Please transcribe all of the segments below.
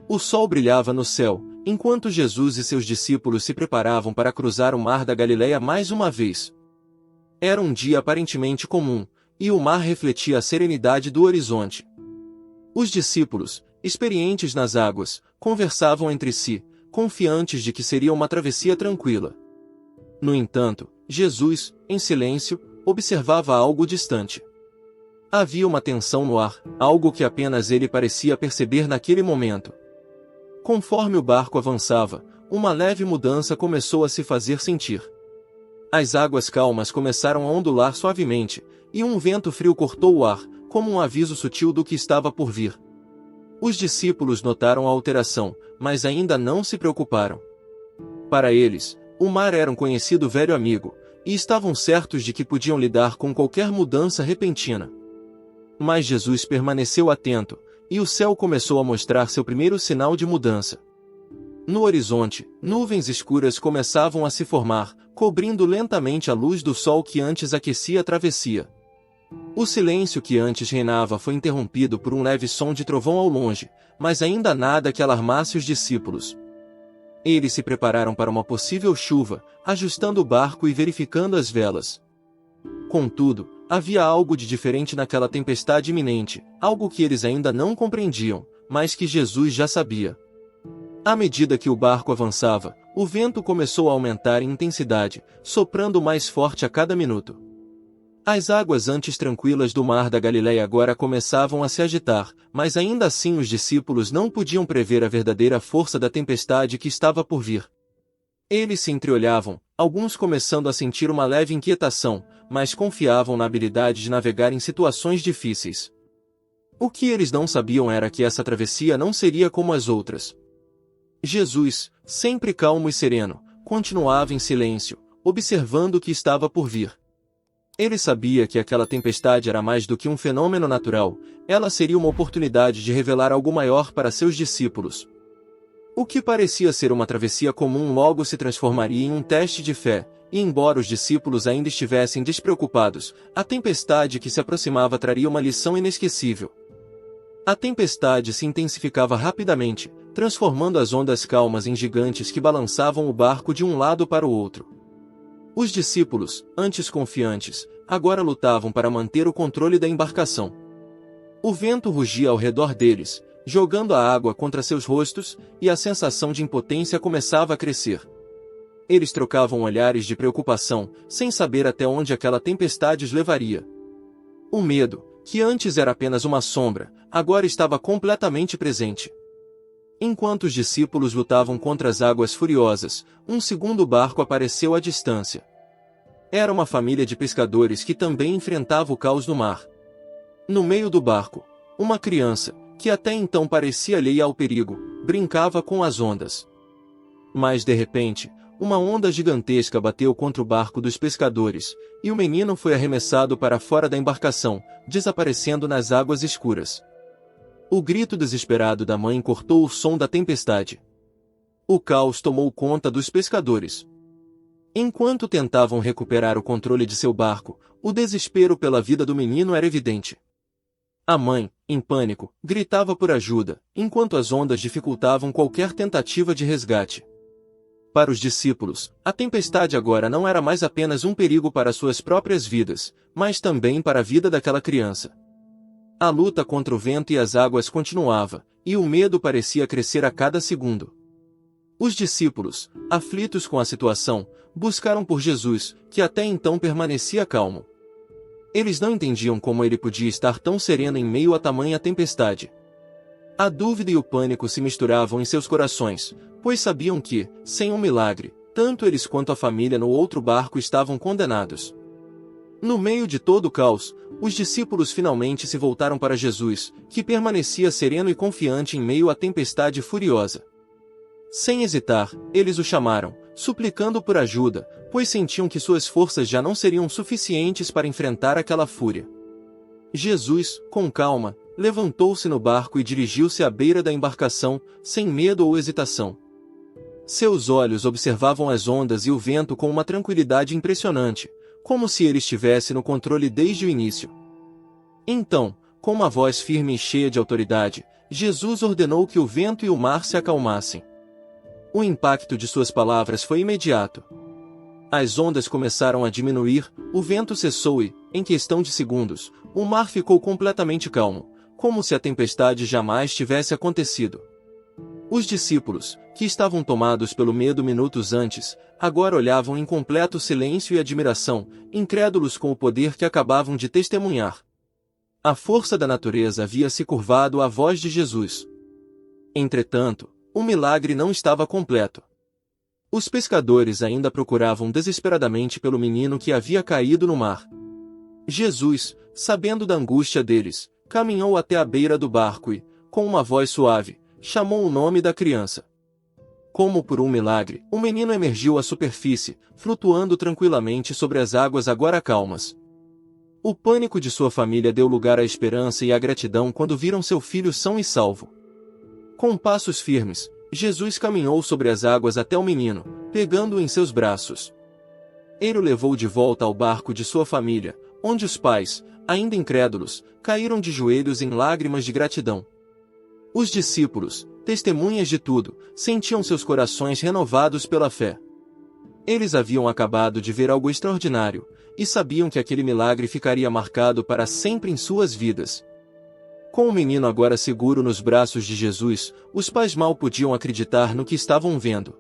O sol brilhava no céu, enquanto Jesus e seus discípulos se preparavam para cruzar o mar da Galileia mais uma vez. Era um dia aparentemente comum, e o mar refletia a serenidade do horizonte. Os discípulos, experientes nas águas, conversavam entre si, confiantes de que seria uma travessia tranquila. No entanto, Jesus, em silêncio, observava algo distante. Havia uma tensão no ar, algo que apenas ele parecia perceber naquele momento. Conforme o barco avançava, uma leve mudança começou a se fazer sentir. As águas calmas começaram a ondular suavemente, e um vento frio cortou o ar, como um aviso sutil do que estava por vir. Os discípulos notaram a alteração, mas ainda não se preocuparam. Para eles, o mar era um conhecido velho amigo, e estavam certos de que podiam lidar com qualquer mudança repentina. Mas Jesus permaneceu atento, e o céu começou a mostrar seu primeiro sinal de mudança. No horizonte, nuvens escuras começavam a se formar, cobrindo lentamente a luz do sol que antes aquecia a travessia. O silêncio que antes reinava foi interrompido por um leve som de trovão ao longe, mas ainda nada que alarmasse os discípulos. Eles se prepararam para uma possível chuva, ajustando o barco e verificando as velas. Contudo, havia algo de diferente naquela tempestade iminente, algo que eles ainda não compreendiam, mas que Jesus já sabia. À medida que o barco avançava, o vento começou a aumentar em intensidade, soprando mais forte a cada minuto. As águas antes tranquilas do mar da Galileia agora começavam a se agitar, mas ainda assim os discípulos não podiam prever a verdadeira força da tempestade que estava por vir. Eles se entreolhavam, alguns começando a sentir uma leve inquietação, mas confiavam na habilidade de navegar em situações difíceis. O que eles não sabiam era que essa travessia não seria como as outras. Jesus, sempre calmo e sereno, continuava em silêncio, observando o que estava por vir. Ele sabia que aquela tempestade era mais do que um fenômeno natural, ela seria uma oportunidade de revelar algo maior para seus discípulos. O que parecia ser uma travessia comum logo se transformaria em um teste de fé, e embora os discípulos ainda estivessem despreocupados, a tempestade que se aproximava traria uma lição inesquecível. A tempestade se intensificava rapidamente, transformando as ondas calmas em gigantes que balançavam o barco de um lado para o outro. Os discípulos, antes confiantes, agora lutavam para manter o controle da embarcação. O vento rugia ao redor deles, jogando a água contra seus rostos, e a sensação de impotência começava a crescer. Eles trocavam olhares de preocupação, sem saber até onde aquela tempestade os levaria. O medo, que antes era apenas uma sombra, agora estava completamente presente. Enquanto os discípulos lutavam contra as águas furiosas, um segundo barco apareceu à distância. Era uma família de pescadores que também enfrentava o caos no mar. No meio do barco, uma criança, que até então parecia alheia ao perigo, brincava com as ondas. Mas de repente, uma onda gigantesca bateu contra o barco dos pescadores, e o menino foi arremessado para fora da embarcação, desaparecendo nas águas escuras. O grito desesperado da mãe cortou o som da tempestade. O caos tomou conta dos pescadores. Enquanto tentavam recuperar o controle de seu barco, o desespero pela vida do menino era evidente. A mãe, em pânico, gritava por ajuda, enquanto as ondas dificultavam qualquer tentativa de resgate. Para os discípulos, a tempestade agora não era mais apenas um perigo para suas próprias vidas, mas também para a vida daquela criança. A luta contra o vento e as águas continuava, e o medo parecia crescer a cada segundo. Os discípulos, aflitos com a situação, buscaram por Jesus, que até então permanecia calmo. Eles não entendiam como ele podia estar tão sereno em meio a tamanha tempestade. A dúvida e o pânico se misturavam em seus corações, pois sabiam que, sem um milagre, tanto eles quanto a família no outro barco estavam condenados. No meio de todo o caos, os discípulos finalmente se voltaram para Jesus, que permanecia sereno e confiante em meio à tempestade furiosa. Sem hesitar, eles o chamaram, suplicando por ajuda, pois sentiam que suas forças já não seriam suficientes para enfrentar aquela fúria. Jesus, com calma, levantou-se no barco e dirigiu-se à beira da embarcação, sem medo ou hesitação. Seus olhos observavam as ondas e o vento com uma tranquilidade impressionante, como se ele estivesse no controle desde o início. Então, com uma voz firme e cheia de autoridade, Jesus ordenou que o vento e o mar se acalmassem. O impacto de suas palavras foi imediato. As ondas começaram a diminuir, o vento cessou e, em questão de segundos, o mar ficou completamente calmo, como se a tempestade jamais tivesse acontecido. Os discípulos, que estavam tomados pelo medo minutos antes, agora olhavam em completo silêncio e admiração, incrédulos com o poder que acabavam de testemunhar. A força da natureza havia se curvado à voz de Jesus. Entretanto, o milagre não estava completo. Os pescadores ainda procuravam desesperadamente pelo menino que havia caído no mar. Jesus, sabendo da angústia deles, caminhou até a beira do barco e, com uma voz suave, chamou o nome da criança. Como por um milagre, o menino emergiu à superfície, flutuando tranquilamente sobre as águas agora calmas. O pânico de sua família deu lugar à esperança e à gratidão quando viram seu filho são e salvo. Com passos firmes, Jesus caminhou sobre as águas até o menino, pegando-o em seus braços. Ele o levou de volta ao barco de sua família, onde os pais, ainda incrédulos, caíram de joelhos em lágrimas de gratidão. Os discípulos, testemunhas de tudo, sentiam seus corações renovados pela fé. Eles haviam acabado de ver algo extraordinário, e sabiam que aquele milagre ficaria marcado para sempre em suas vidas. Com o menino agora seguro nos braços de Jesus, os pais mal podiam acreditar no que estavam vendo.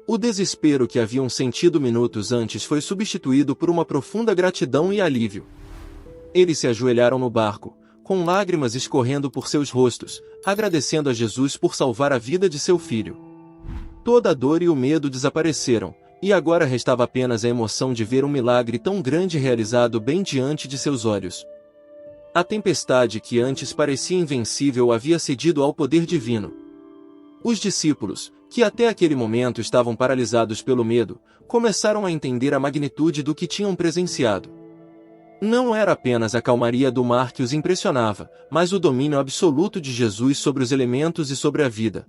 O desespero que haviam sentido minutos antes foi substituído por uma profunda gratidão e alívio. Eles se ajoelharam no barco, com lágrimas escorrendo por seus rostos, agradecendo a Jesus por salvar a vida de seu filho. Toda a dor e o medo desapareceram, e agora restava apenas a emoção de ver um milagre tão grande realizado bem diante de seus olhos. A tempestade que antes parecia invencível havia cedido ao poder divino. Os discípulos, que até aquele momento estavam paralisados pelo medo, começaram a entender a magnitude do que tinham presenciado. Não era apenas a calmaria do mar que os impressionava, mas o domínio absoluto de Jesus sobre os elementos e sobre a vida.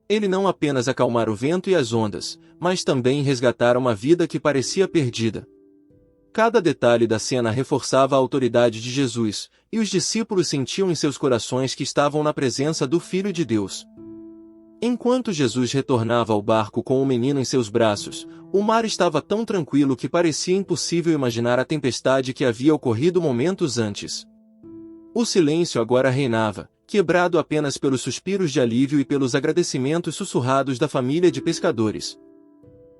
Ele não apenas acalmara o vento e as ondas, mas também resgatara uma vida que parecia perdida. Cada detalhe da cena reforçava a autoridade de Jesus, e os discípulos sentiam em seus corações que estavam na presença do Filho de Deus. Enquanto Jesus retornava ao barco com o menino em seus braços, o mar estava tão tranquilo que parecia impossível imaginar a tempestade que havia ocorrido momentos antes. O silêncio agora reinava, quebrado apenas pelos suspiros de alívio e pelos agradecimentos sussurrados da família de pescadores.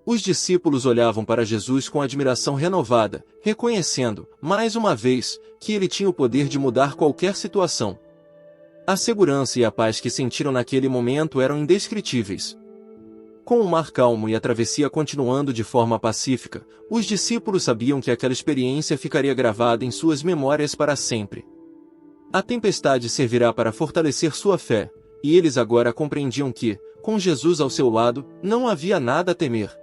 Os discípulos olhavam para Jesus com admiração renovada, reconhecendo, mais uma vez, que ele tinha o poder de mudar qualquer situação. A segurança e a paz que sentiram naquele momento eram indescritíveis. Com o mar calmo e a travessia continuando de forma pacífica, os discípulos sabiam que aquela experiência ficaria gravada em suas memórias para sempre. A tempestade servirá para fortalecer sua fé, e eles agora compreendiam que, com Jesus ao seu lado, não havia nada a temer.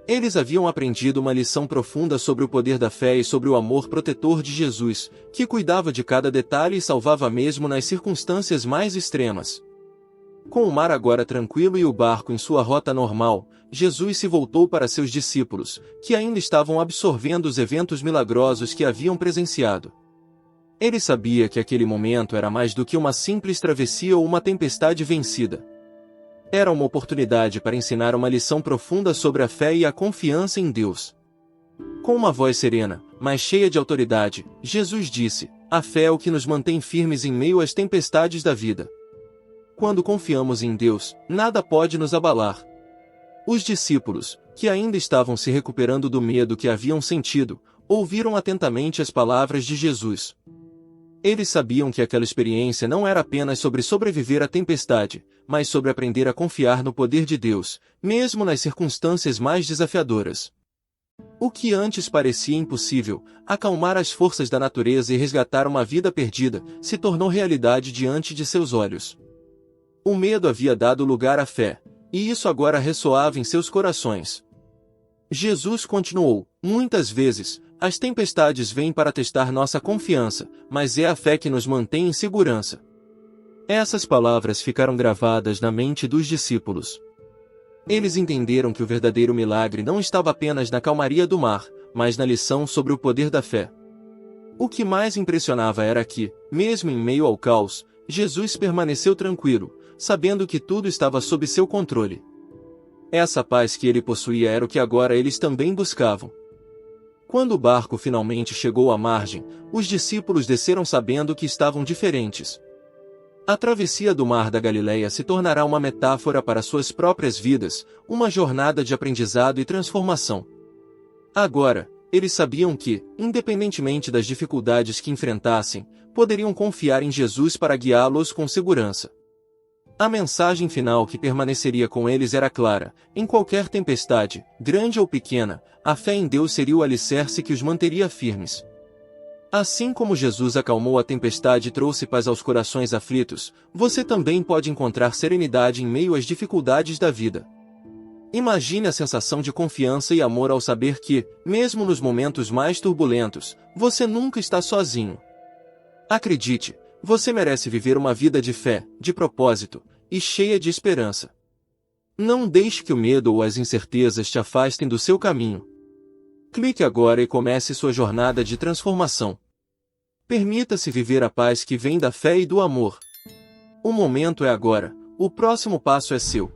Eles haviam aprendido uma lição profunda sobre o poder da fé e sobre o amor protetor de Jesus, que cuidava de cada detalhe e salvava mesmo nas circunstâncias mais extremas. Com o mar agora tranquilo e o barco em sua rota normal, Jesus se voltou para seus discípulos, que ainda estavam absorvendo os eventos milagrosos que haviam presenciado. Ele sabia que aquele momento era mais do que uma simples travessia ou uma tempestade vencida. Era uma oportunidade para ensinar uma lição profunda sobre a fé e a confiança em Deus. Com uma voz serena, mas cheia de autoridade, Jesus disse: "A fé é o que nos mantém firmes em meio às tempestades da vida." Quando confiamos em Deus, nada pode nos abalar. Os discípulos, que ainda estavam se recuperando do medo que haviam sentido, ouviram atentamente as palavras de Jesus. Eles sabiam que aquela experiência não era apenas sobre sobreviver à tempestade, mas sobre aprender a confiar no poder de Deus, mesmo nas circunstâncias mais desafiadoras. O que antes parecia impossível, acalmar as forças da natureza e resgatar uma vida perdida, se tornou realidade diante de seus olhos. O medo havia dado lugar à fé, e isso agora ressoava em seus corações. Jesus continuou: "Muitas vezes, as tempestades vêm para testar nossa confiança, mas é a fé que nos mantém em segurança." Essas palavras ficaram gravadas na mente dos discípulos. Eles entenderam que o verdadeiro milagre não estava apenas na calmaria do mar, mas na lição sobre o poder da fé. O que mais impressionava era que, mesmo em meio ao caos, Jesus permaneceu tranquilo, sabendo que tudo estava sob seu controle. Essa paz que ele possuía era o que agora eles também buscavam. Quando o barco finalmente chegou à margem, os discípulos desceram sabendo que estavam diferentes. A travessia do Mar da Galileia se tornará uma metáfora para suas próprias vidas, uma jornada de aprendizado e transformação. Agora, eles sabiam que, independentemente das dificuldades que enfrentassem, poderiam confiar em Jesus para guiá-los com segurança. A mensagem final que permaneceria com eles era clara: em qualquer tempestade, grande ou pequena, a fé em Deus seria o alicerce que os manteria firmes. Assim como Jesus acalmou a tempestade e trouxe paz aos corações aflitos, você também pode encontrar serenidade em meio às dificuldades da vida. Imagine a sensação de confiança e amor ao saber que, mesmo nos momentos mais turbulentos, você nunca está sozinho. Acredite, você merece viver uma vida de fé, de propósito, e cheia de esperança. Não deixe que o medo ou as incertezas te afastem do seu caminho. Clique agora e comece sua jornada de transformação. Permita-se viver a paz que vem da fé e do amor. O momento é agora, o próximo passo é seu.